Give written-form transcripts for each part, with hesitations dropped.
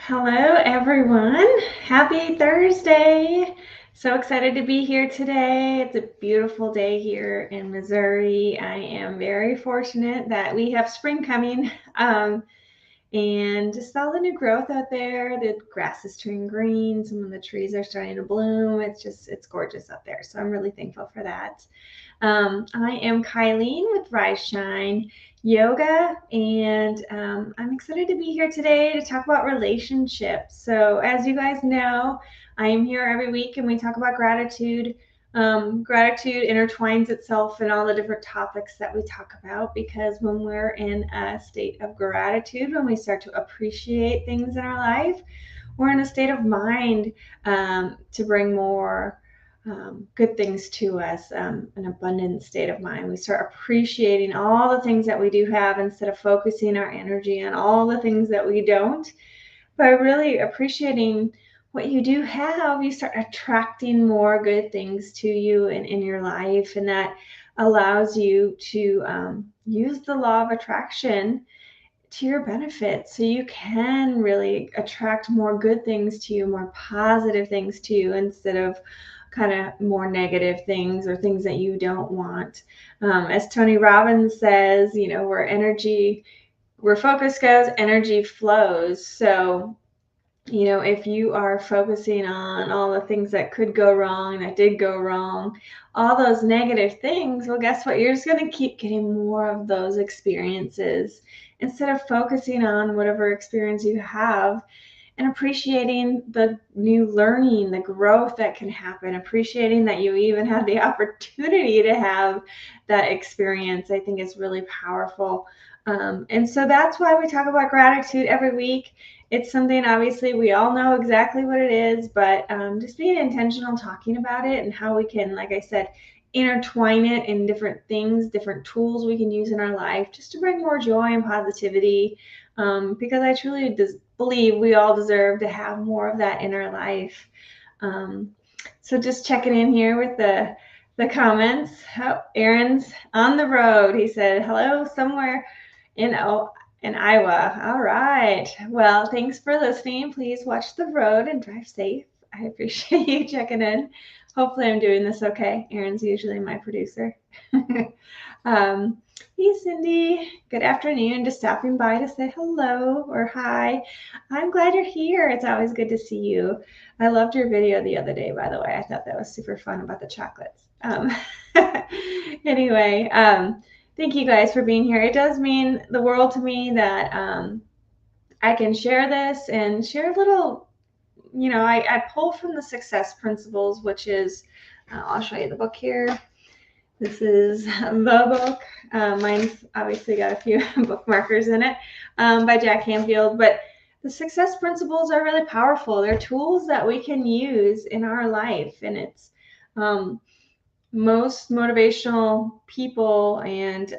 Hello, everyone. Happy Thursday. So excited to be here today. It's a beautiful day here in Missouri. I am very fortunate that we have spring coming and just all the new growth out there. The grass is turning green. Some of the trees are starting to bloom. It's gorgeous out there. So I'm really thankful for that. I am Kylene with Rise Shine Yoga, and I'm excited to be here today to talk about relationships. So, as you guys know, I am here every week and we talk about gratitude. Gratitude intertwines itself in all the different topics that we talk about because when we're in a state of gratitude, when we start to appreciate things in our life, we're in a state of mind to bring more good things to us, an abundant state of mind. We start appreciating all the things that we do have instead of focusing our energy on all the things that we don't. By really appreciating what you do have, you start attracting more good things to you and in your life. And that allows you to use the law of attraction to your benefit so you can really attract more good things to you, more positive things to you instead of kind of more negative things or things that you don't want. As Tony Robbins says, where focus goes, energy flows. So if you are focusing on all the things that could go wrong, that did go wrong, all those negative things, well, guess what? You're just going to keep getting more of those experiences instead of focusing on whatever experience you have and appreciating the new learning, the growth that can happen, appreciating that you even had the opportunity to have that experience, I think is really powerful. And so that's why we talk about gratitude every week. It's something, obviously, we all know exactly what it is, but just being intentional talking about it and how we can, like I said, intertwine it in different things, different tools we can use in our life just to bring more joy and positivity. Because I truly believe we all deserve to have more of that in our life. So just checking in here with the comments. Oh, Aaron's on the road. He said, hello, somewhere in Iowa. All right. Well, thanks for listening. Please watch the road and drive safe. I appreciate you checking in. Hopefully I'm doing this okay. Aaron's usually my producer. Hey, Cindy. Good afternoon. Just stopping by to say hello or hi. I'm glad you're here. It's always good to see you. I loved your video the other day, by the way. I thought that was super fun about the chocolates. Anyway, thank you guys for being here. It does mean the world to me that I can share this and share a little, I pull from the Success Principles, which is, I'll show you the book here. This is the book. Mine's obviously got a few bookmarkers in it by Jack Canfield, but the Success Principles are really powerful. They're tools that we can use in our life, and it's most motivational people and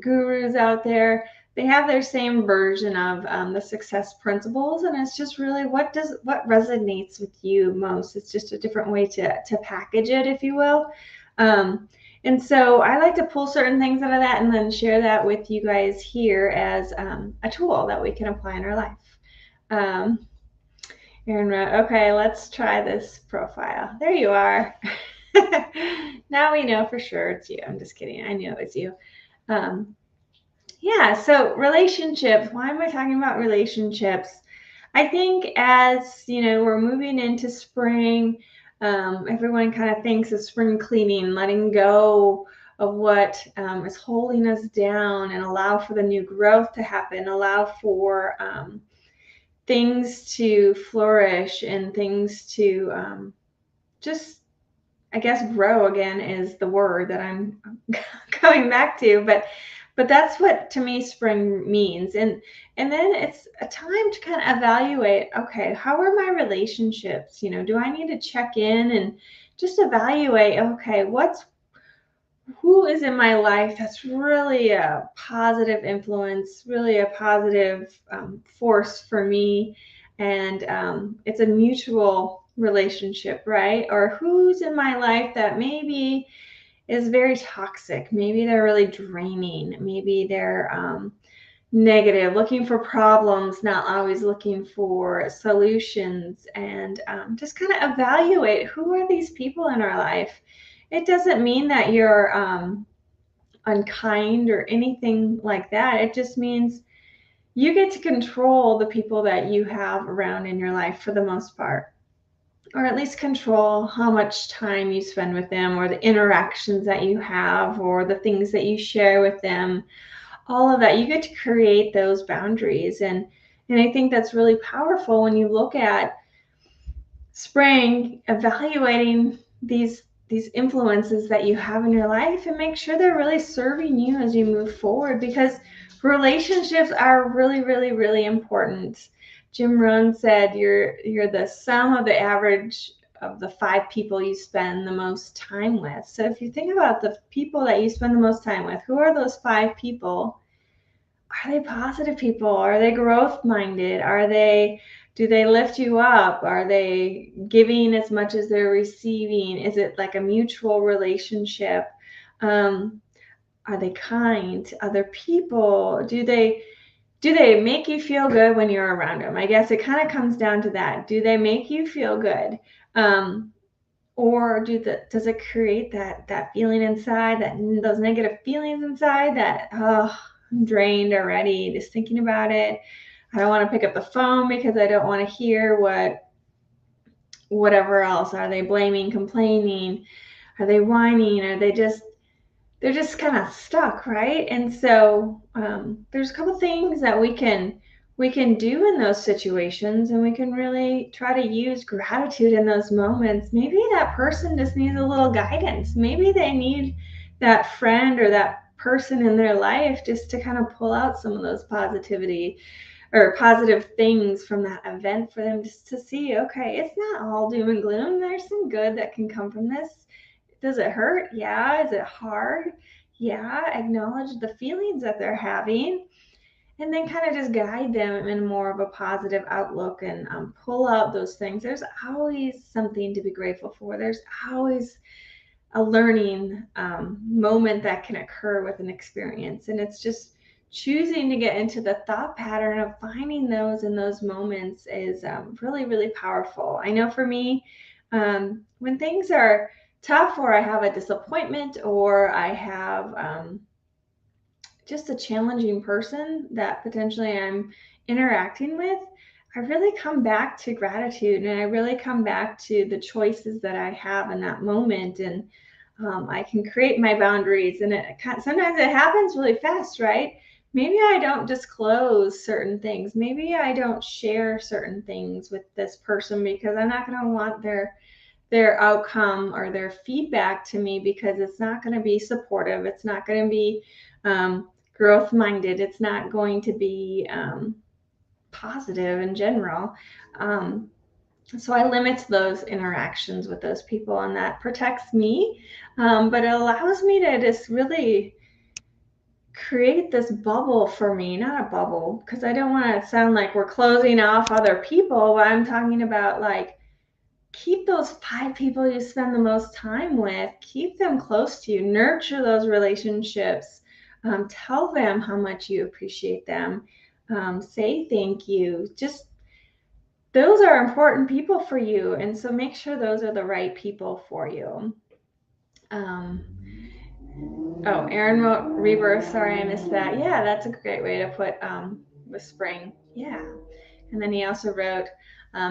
gurus out there, they have their same version of the Success Principles, and it's just really what resonates with you most. It's just a different way to package it, if you will. And so I like to pull certain things out of that and then share that with you guys here as a tool that we can apply in our life. Aaron wrote, okay, let's try this profile. There you are. Now we know for sure it's you. I'm just kidding. I knew it was you. Yeah, so relationships. Why am I talking about relationships? I think as, we're moving into spring, Everyone kind of thinks of spring cleaning, letting go of what is holding us down and allow for the new growth to happen, allow for things to flourish and things to just, I guess, grow again is the word that I'm coming back to. But that's what to me spring means. And then it's a time to kind of evaluate, okay, how are my relationships? Do I need to check in and just evaluate, okay, who is in my life that's really a positive influence, really a positive force for me, and it's a mutual relationship, right? Or who's in my life that maybe is very toxic, maybe they're really draining, maybe they're negative, looking for problems, not always looking for solutions, and just kind of evaluate, who are these people in our life? It doesn't mean that you're unkind or anything like that. It just means you get to control the people that you have around in your life for the most part, or at least control how much time you spend with them, or the interactions that you have, or the things that you share with them. All of that, you get to create those boundaries. And I think that's really powerful when you look at spring, evaluating these influences that you have in your life and make sure they're really serving you as you move forward, because relationships are really, really, really important. Jim Rohn said you're the sum of the average of the 5 people you spend the most time with. So if you think about the people that you spend the most time with, who are those 5 people? Are they positive people? Are they growth minded? Do they lift you up? Are they giving as much as they're receiving? Is it like a mutual relationship? Are they kind to other people? Do they make you feel good when you're around them? I guess it kind of comes down to that. Do they make you feel good? Or does it create that feeling inside, those negative feelings inside, that, oh, I'm drained already just thinking about it. I don't want to pick up the phone because I don't want to hear whatever else. Are they blaming, complaining? Are they whining? Are they they're just kind of stuck, right? And so there's a couple things that we can do in those situations, and we can really try to use gratitude in those moments. Maybe that person just needs a little guidance. Maybe they need that friend or that person in their life just to kind of pull out some of those positivity or positive things from that event for them, just to see, okay, it's not all doom and gloom. There's some good that can come from this. Does it hurt? Yeah. Is it hard? Yeah. Acknowledge the feelings that they're having, and then kind of just guide them in more of a positive outlook, and pull out those things. There's always something to be grateful for. There's always a learning moment that can occur with an experience. And it's just choosing to get into the thought pattern of finding those in those moments is really, really powerful. I know for me, when things are tough, or I have a disappointment, or I have just a challenging person that potentially I'm interacting with, I really come back to gratitude, and I really come back to the choices that I have in that moment. And I can create my boundaries, and sometimes it happens really fast, right? Maybe I don't disclose certain things. Maybe I don't share certain things with this person because I'm not going to want their outcome or their feedback to me, because it's not going to be supportive. It's not going to be growth minded. It's not going to be positive in general. So I limit those interactions with those people, and that protects me. But it allows me to just really create this bubble for me, not a bubble, because I don't want to sound like we're closing off other people, but I'm talking about, like, keep those 5 people you spend the most time with, keep them close to you, nurture those relationships, tell them how much you appreciate them, say thank you. Just, those are important people for you. And so make sure those are the right people for you. Oh, Aaron wrote rebirth. Sorry, I missed that. Yeah, that's a great way to put with spring. Yeah. And then he also wrote,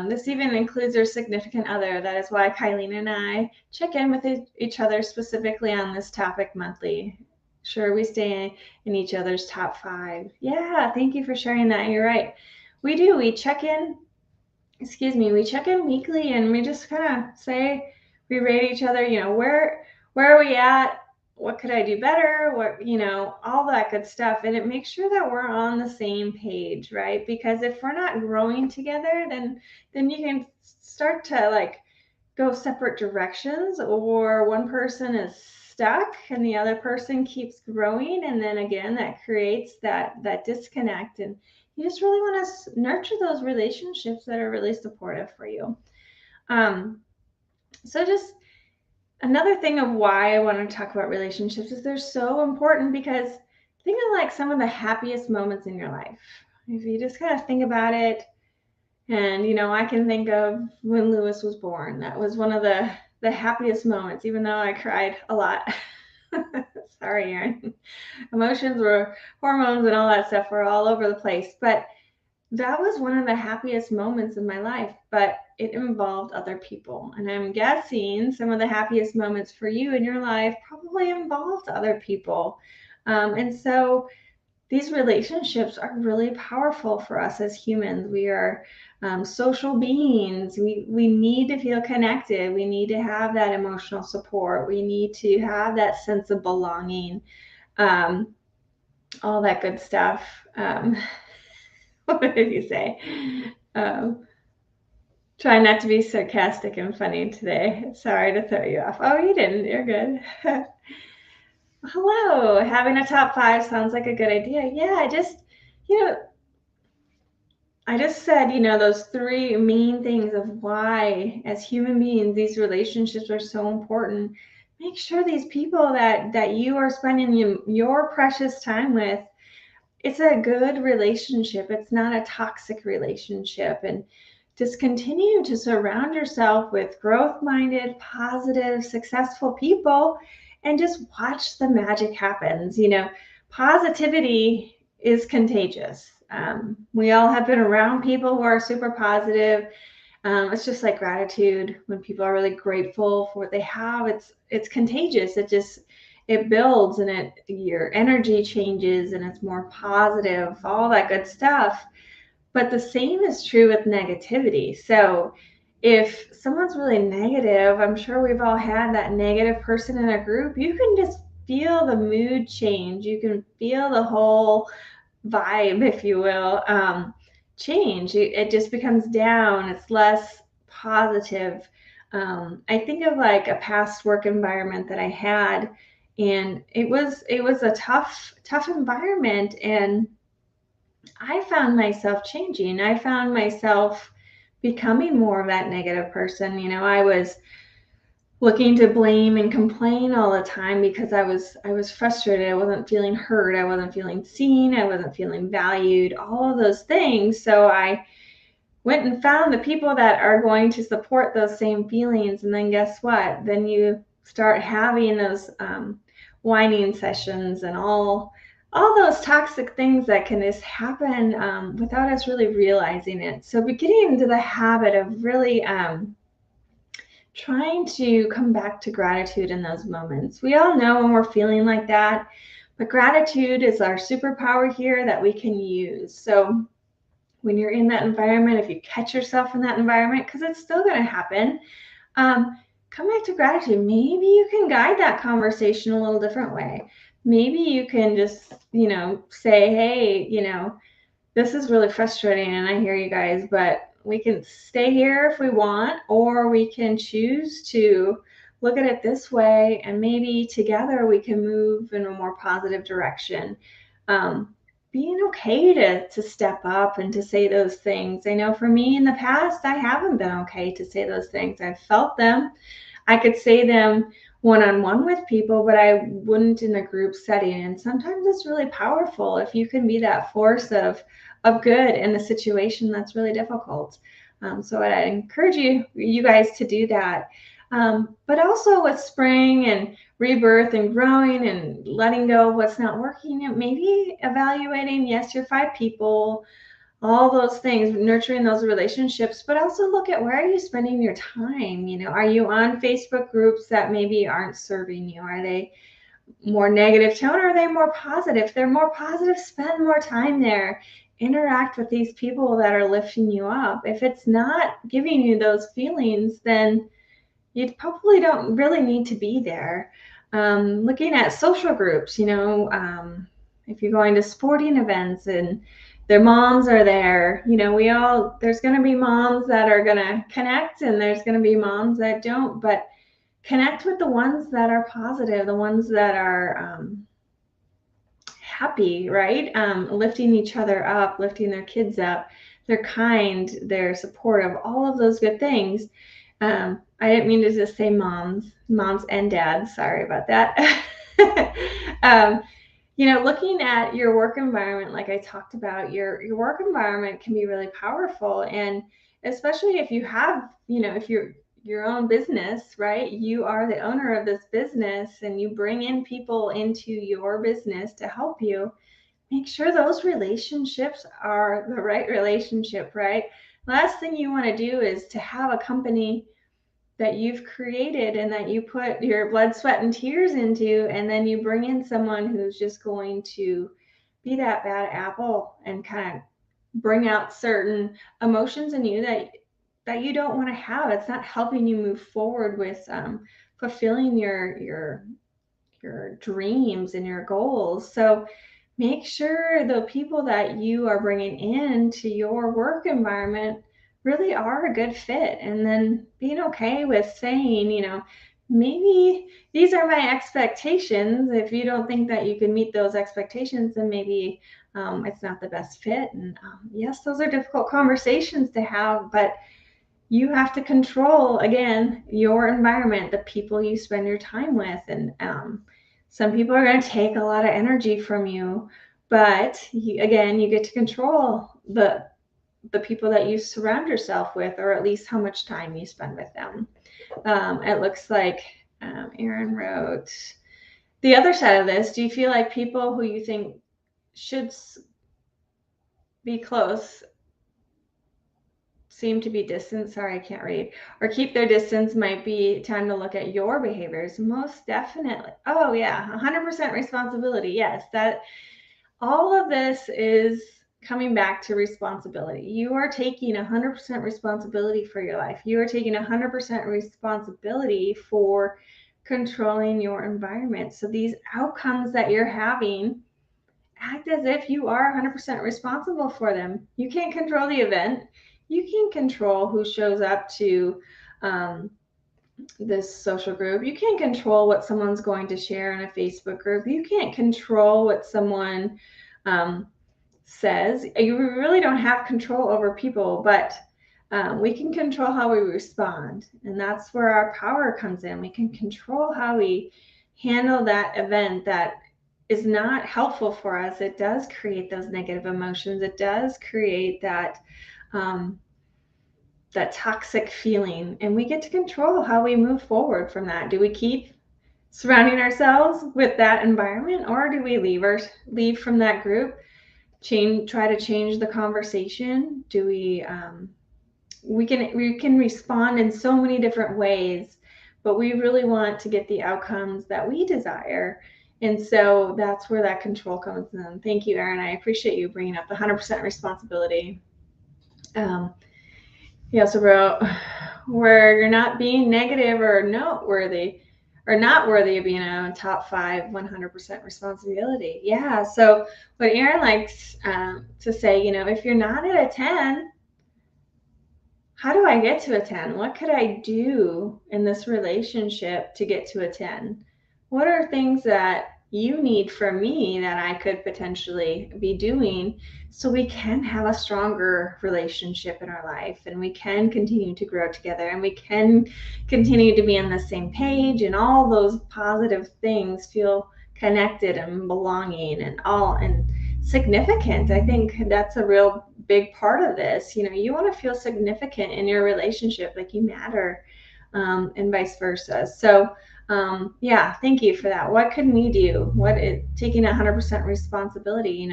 This even includes your significant other. That is why Kylene and I check in with each other specifically on this topic monthly. Sure, we stay in each other's top 5. Yeah, thank you for sharing that. You're right. We do. We check in weekly, and we just kind of say, we rate each other, where are we at? What could I do better? What, all that good stuff. And it makes sure that we're on the same page, right? Because if we're not growing together, then you can start to like go separate directions, or one person is stuck and the other person keeps growing. And then again, that creates that disconnect. And you just really want to nurture those relationships that are really supportive for you. So just another thing of why I want to talk about relationships is they're so important, because think of like some of the happiest moments in your life. If you just kind of think about it, and I can think of when Lewis was born. That was one of the happiest moments, even though I cried a lot. Sorry, Erin. Emotions were hormones and all that stuff were all over the place. But that was one of the happiest moments in my life, but it involved other people. And I'm guessing some of the happiest moments for you in your life probably involved other people. And so these relationships are really powerful for us as humans. We are social beings. We need to feel connected. We need to have that emotional support. We need to have that sense of belonging, all that good stuff. What did you say? Try not to be sarcastic and funny today. Sorry to throw you off. Oh, you didn't. You're good. Hello. Having a top 5 sounds like a good idea. Yeah, I just said, those 3 main things of why, as human beings, these relationships are so important. Make sure these people that you are spending your precious time with, it's a good relationship. It's not a toxic relationship. And just continue to surround yourself with growth-minded, positive, successful people, and just watch the magic happen. Positivity is contagious. We all have been around people who are super positive. It's just like gratitude. When people are really grateful for what they have, it's contagious. It builds, and your energy changes, and it's more positive, all that good stuff. But the same is true with negativity. So if someone's really negative, I'm sure we've all had that negative person in a group. You can just feel the mood change. You can feel the whole vibe, if you will, change. It just becomes down. It's less positive. I think of like a past work environment that I had, and it was a tough environment, and I found myself changing. I found myself becoming more of that negative person. I was looking to blame and complain all the time because I was frustrated. I wasn't feeling heard. I wasn't feeling seen. I wasn't feeling valued, all of those things. So I went and found the people that are going to support those same feelings. And then guess what? Then you start having those whining sessions and all those toxic things that can just happen without us really realizing it. So getting into the habit of really trying to come back to gratitude in those moments. We all know when we're feeling like that, but gratitude is our superpower here that we can use. So when you're in that environment, if you catch yourself in that environment, because it's still going to happen, come back to gratitude. Maybe you can guide that conversation a little different way. Maybe you can just, say, hey, this is really frustrating, and I hear you guys, but we can stay here if we want, or we can choose to look at it this way, and maybe together we can move in a more positive direction. Being okay to step up and to say those things. I know for me in the past, I haven't been okay to say those things. I've felt them. I could say them one-on-one with people, but I wouldn't in a group setting. And sometimes it's really powerful if you can be that force of good in a situation that's really difficult. So I encourage you guys to do that. But also with spring and rebirth and growing and letting go of what's not working, maybe evaluating, yes, your 5 people, all those things, nurturing those relationships, but also look at where are you spending your time? Are you on Facebook groups that maybe aren't serving you? Are they more negative tone, or are they more positive? If they're more positive, spend more time there. Interact with these people that are lifting you up. If it's not giving you those feelings, then you probably don't really need to be there. Looking at social groups, if you're going to sporting events and their moms are there, there's going to be moms that are going to connect and there's going to be moms that don't, but connect with the ones that are positive, the ones that are happy, right? Lifting each other up, lifting their kids up. They're kind, they're supportive, all of those good things. I didn't mean to just say moms and dads. Sorry about that. Looking at your work environment, like I talked about, your work environment can be really powerful. And especially if you have, if you're your own business, right? You are the owner of this business and you bring in people into your business to help you. Make sure those relationships are the right relationship, right? Last thing you want to do is to have a company that you've created and that you put your blood, sweat, and tears into, and then you bring in someone who's just going to be that bad apple and kind of bring out certain emotions in you that you don't want to have. It's not helping you move forward with fulfilling your dreams and your goals. So make sure the people that you are bringing into your work environment really are a good fit, and then being okay with saying, maybe these are my expectations. If you don't think that you can meet those expectations, then maybe it's not the best fit. And yes, those are difficult conversations to have, but you have to control, again, your environment, the people you spend your time with. And some people are going to take a lot of energy from you, but again, you get to control the people that you surround yourself with, or at least how much time you spend with them. It looks like Aaron wrote, the other side of this, do you feel like people who you think should be close seem to be distant? Sorry, I can't read. Or keep their distance? Might be time to look at your behaviors. Most definitely. Oh yeah, 100% responsibility. Yes, that all of this is coming back to responsibility. You are taking 100% responsibility for your life. You are taking 100% responsibility for controlling your environment. So these outcomes that you're having, act as if you are 100% responsible for them. You can't control the event. You can control who shows up to this social group. You can't control what someone's going to share in a Facebook group. You can't control what someone says. You really don't have control over people, but we can control how we respond. And that's where our power comes in. We can control how we handle that event that is not helpful for us. It does create those negative emotions. It does create that that toxic feeling, and we get to control how we move forward from that. Do we keep surrounding ourselves with that environment, or do we leave from that group, try to change the conversation? Do we can respond in so many different ways, but we really want to get the outcomes that we desire. And so that's where that control comes in. Thank you, Erin. I appreciate you bringing up the 100% responsibility. He also wrote, where you're not being negative or noteworthy or not worthy of being a top 5 100% responsibility. Yeah. So what Aaron likes to say, if you're not at a 10, how do I get to a 10? What could I do in this relationship to get to a 10? What are things that you need from me that I could potentially be doing so we can have a stronger relationship in our life, and we can continue to grow together, and we can continue to be on the same page, and all those positive things feel connected and belonging and significant. I think that's a real big part of this. You want to feel significant in your relationship, like you matter, and vice versa. So yeah, thank you for that. What can we do? Taking 100% responsibility,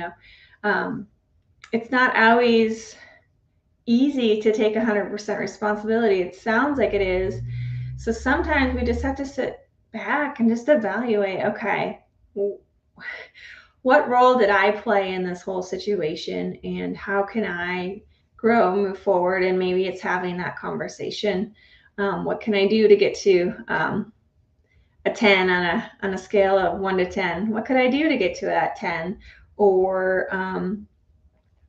it's not always easy to take 100% responsibility. It sounds like it is. So sometimes we just have to sit back and just evaluate, okay, what role did I play in this whole situation, and how can I grow, move forward? And maybe it's having that conversation. What can I do to get to a 10 on a scale of 1 to 10? What could I do to get to that 10? Or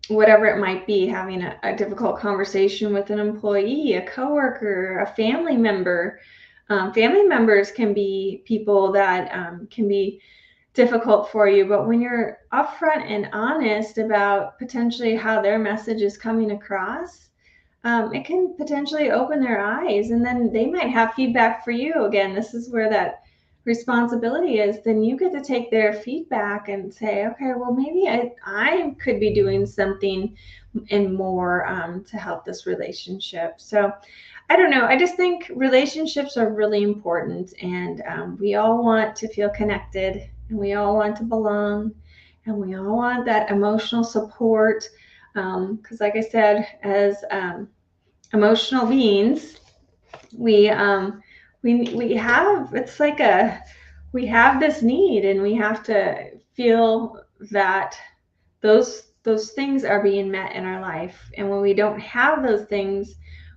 whatever it might be, having a difficult conversation with an employee, a coworker, a family member. Family members can be people that can be difficult for you, but when you're upfront and honest about potentially how their message is coming across, it can potentially open their eyes, and then they might have feedback for you. Again, this is where that responsibility is. Then you get to take their feedback and say, okay, well, maybe I could be doing something and more to help this relationship. So I don't know. I just think relationships are really important, and we all want to feel connected, and we all want to belong, and we all want that emotional support. Because, like I said, as emotional beings, we have, it's like we have this need, and we have to feel that those things are being met in our life. And when we don't have those things,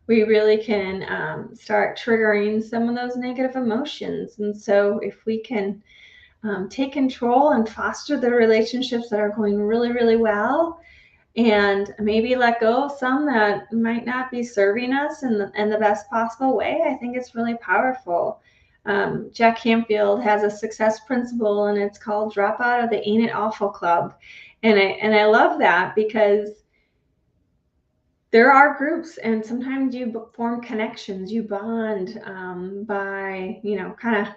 we really can start triggering some of those negative emotions. And so if we can take control and foster the relationships that are going really, really well, and maybe let go of some that might not be serving us in the best possible way, I think it's really powerful. Jack Canfield has a success principle, and it's called drop out of the Ain't It Awful Club. And I love that, because there are groups, and sometimes you form connections, you bond by, kind of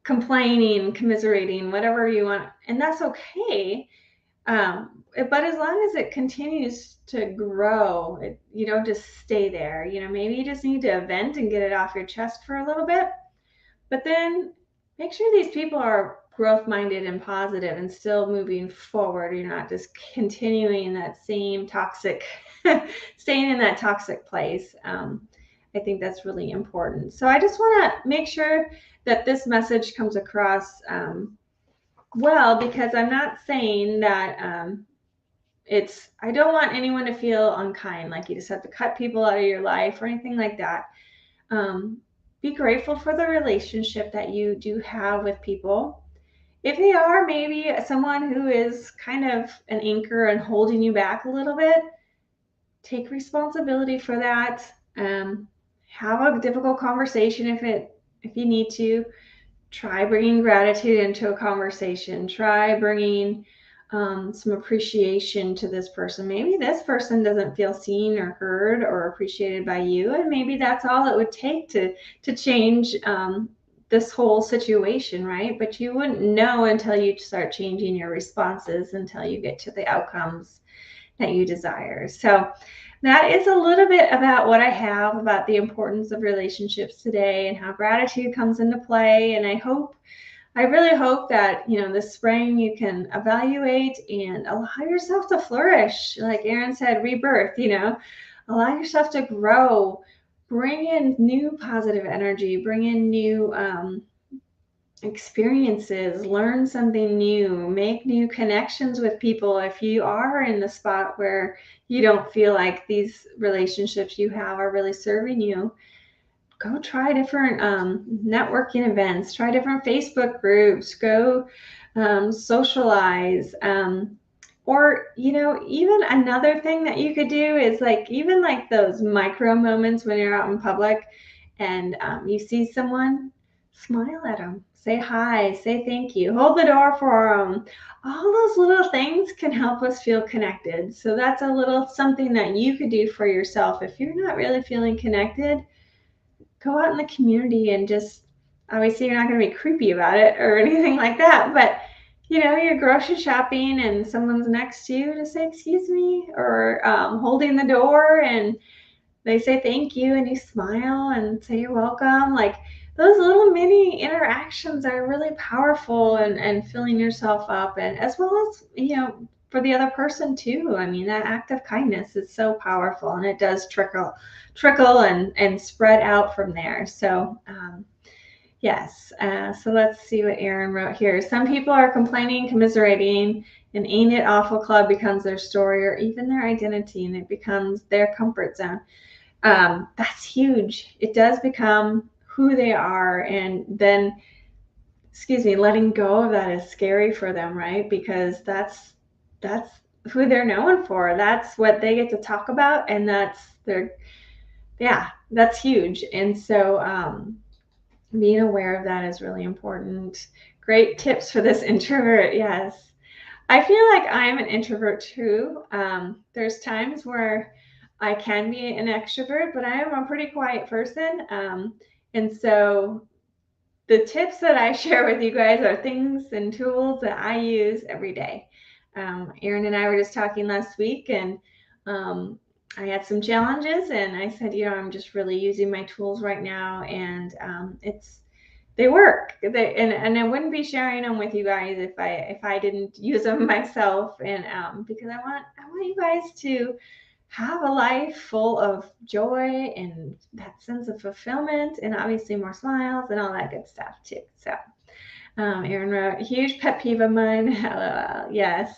complaining, commiserating, whatever you want. And that's okay. But as long as it continues to grow, you don't just stay there. Maybe you just need to vent and get it off your chest for a little bit, but then make sure these people are growth minded and positive and still moving forward. You're not just continuing that same toxic, staying in that toxic place. I think that's really important. So I just want to make sure that this message comes across well, because I'm not saying that I don't want anyone to feel unkind, like you just have to cut people out of your life or anything like that. Be grateful for the relationship that you do have with people. If they are maybe someone who is kind of an anchor and holding you back a little bit, take responsibility for that. Have a difficult conversation if you need to. Try bringing gratitude into a conversation. Try bringing some appreciation to this person. Maybe this person doesn't feel seen or heard or appreciated by you, and maybe that's all it would take to change this whole situation, right? But you wouldn't know until you start changing your responses, until you get to the outcomes that you desire. So that is a little bit about what I have about the importance of relationships today and how gratitude comes into play. And I really hope that, this spring you can evaluate and allow yourself to flourish. Like Erin said, rebirth, allow yourself to grow, bring in new positive energy, bring in new experiences, learn something new, make new connections with people. If you are in the spot where you don't feel like these relationships you have are really serving you, go try different networking events, try different Facebook groups, go socialize. Or, even another thing that you could do is even those micro moments when you're out in public and you see someone, smile at them, say hi, say thank you, hold the door for them. All those little things can help us feel connected. So that's a little something that you could do for yourself. If you're not really feeling connected, go out in the community and just, obviously you're not going to be creepy about it or anything like that, but you're grocery shopping and someone's next to you, just say, excuse me, or holding the door and they say thank you and you smile and say you're welcome. Like those little mini interactions are really powerful and filling yourself up, and as well as, for the other person too. I mean, that act of kindness is so powerful, and it does trickle and spread out from there. So yes. So let's see what Aaron wrote here. Some people are complaining, commiserating, and Ain't It Awful Club becomes their story or even their identity, and it becomes their comfort zone. That's huge. It does become who they are, and then, letting go of that is scary for them, right? Because that's who they're known for. That's what they get to talk about, and that's huge. And so being aware of that is really important. Great tips for this introvert. Yes. I feel like I'm an introvert too. There's times where I can be an extrovert, but I am a pretty quiet person. And so the tips that I share with you guys are things and tools that I use every day. Aaron and I were just talking last week, and I had some challenges, and I said, I'm just really using my tools right now, and they work. And I wouldn't be sharing them with you guys if I didn't use them myself, and because I want you guys to have a life full of joy and that sense of fulfillment, and obviously more smiles and all that good stuff too. So Aaron wrote, huge pet peeve of mine. Yes.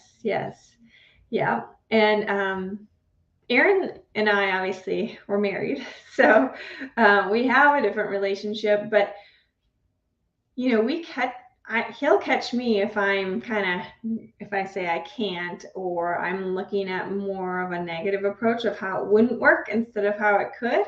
Yeah. And Aaron and I obviously were married, so we have a different relationship, but he'll catch me if if I say I can't, or I'm looking at more of a negative approach of how it wouldn't work instead of how it could.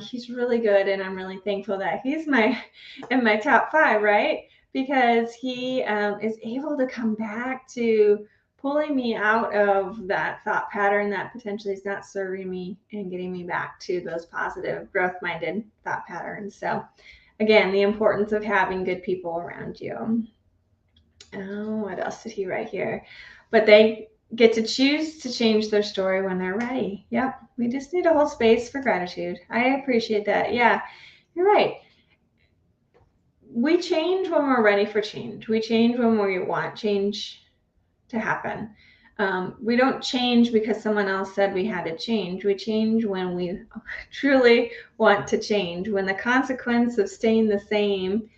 He's really good, and I'm really thankful that he's in my top 5, right? Because he is able to come back to pulling me out of that thought pattern that potentially is not serving me and getting me back to those positive, growth-minded thought patterns. So again, the importance of having good people around you. Oh, what else did he write here? But they get to choose to change their story when they're ready. Yep. We just need a whole space for gratitude. I appreciate that. Yeah, you're right. We change when we're ready for change. We change when we want change to happen. We don't change because someone else said we had to change. We change when we truly want to change, when the consequence of staying the same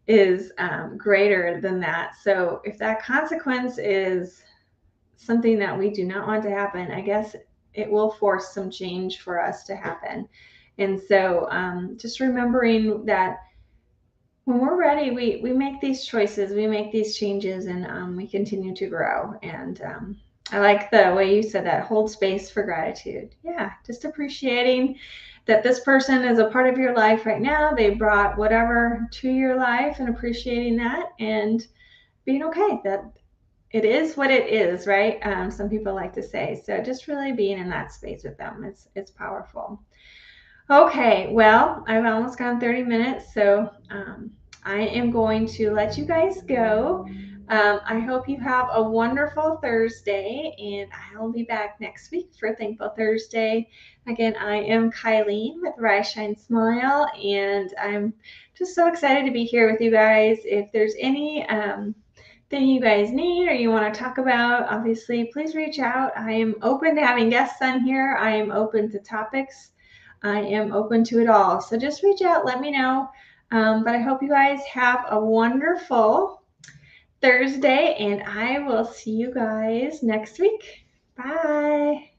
is greater than that. So if that consequence is something that we do not want to happen, I guess it will force some change for us to happen. And so just remembering that when we're ready, we make these choices, we make these changes, and we continue to grow. And I like the way you said that, hold space for gratitude. Yeah, just appreciating that this person is a part of your life right now. They brought whatever to your life, and appreciating that, and being okay that it is what it is, right? Some people like to say. So just really being in that space with them, it's powerful. Okay, well, I've almost gone 30 minutes, so I am going to let you guys go. I hope you have a wonderful Thursday, and I'll be back next week for Thankful Thursday. Again, I am Kylene with Rise, Shine, Smile, and I'm just so excited to be here with you guys. If there's any thing you guys need or you want to talk about, obviously, please reach out. I am open to having guests on here. I am open to topics. I am open to it all. So just reach out, let me know. But I hope you guys have a wonderful Thursday, and I will see you guys next week. Bye.